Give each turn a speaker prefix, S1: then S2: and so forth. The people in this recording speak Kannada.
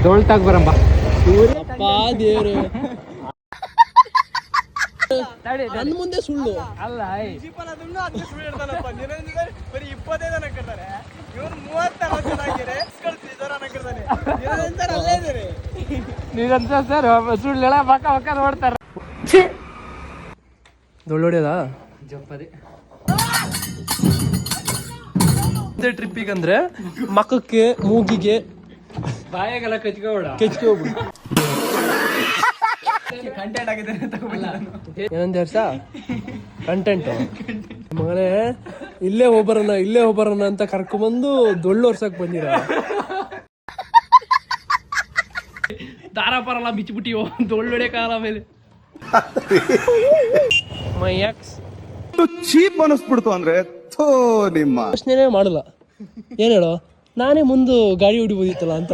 S1: ತೊಳ್ತಾಗ ಬರಂಬ
S2: ದೇವ್ರೆ ನನ್ನ ಮುಂದೆ ಸುಳ್ಳು
S1: ಅಲ್ಲ ನೀವಂತ ಸರ್ ಸುಳ್ಳು ಪಕ್ಕ ಪಕ್ಕ ನೋಡ್ತಾರ
S2: ದೊಳ್ಳೊಡ್ಯದ
S1: ಜಪ್ಪದೆ
S2: ಟ್ರಿಪ್ಪಿಗೆ ಅಂದ್ರೆ ಮಕ್ಕಕ್ಕೆ ಮೂಗಿಗೆ
S1: ಬಾಯಾಗೆಲ್ಲ ಕಚ್ಕೋಬೇಡ
S2: ಕೆಚ್ಕೆ ಹೋಗ್ಬಿಡು
S1: ಕಂಟೆಂಟ್ ಆಗಿದೆ
S2: ಏನಂತ ಹೇಳ್ಸ ಕಂಟೆಂಟ್ ಮಗನೇ ಇಲ್ಲೇ ಹೋಗ್ಬರೋಣ ಅಂತ ಕರ್ಕೊಂಬಂದು ದೊಳ್ಳೋರ್ಸಕ್ ಬಂದಿರ ದಾರಾಪರಲ್ಲ ಬಿಚ್ಚಿಬಿಟ್ಟಿವೋ ದೊಳ್ಳೊಡೆ ಕಾಲ ಮೇಲೆ ಮೈ ಎಕ್ಸ್
S3: ಚೀಪ್ ಅನಿಸ್ಬಿಡ್ತು ಅಂದ್ರೆ ನಿಮ್ಮ
S2: ಪ್ರಶ್ನೆನೇ ಮಾಡಲ್ಲ ಏನ್ ಹೇಳೋ ನಾನೇ ಮುಂದೆ ಗಾಡಿ ಹೊಡಿಬೋದಿತ್ತಲ್ಲ ಅಂತ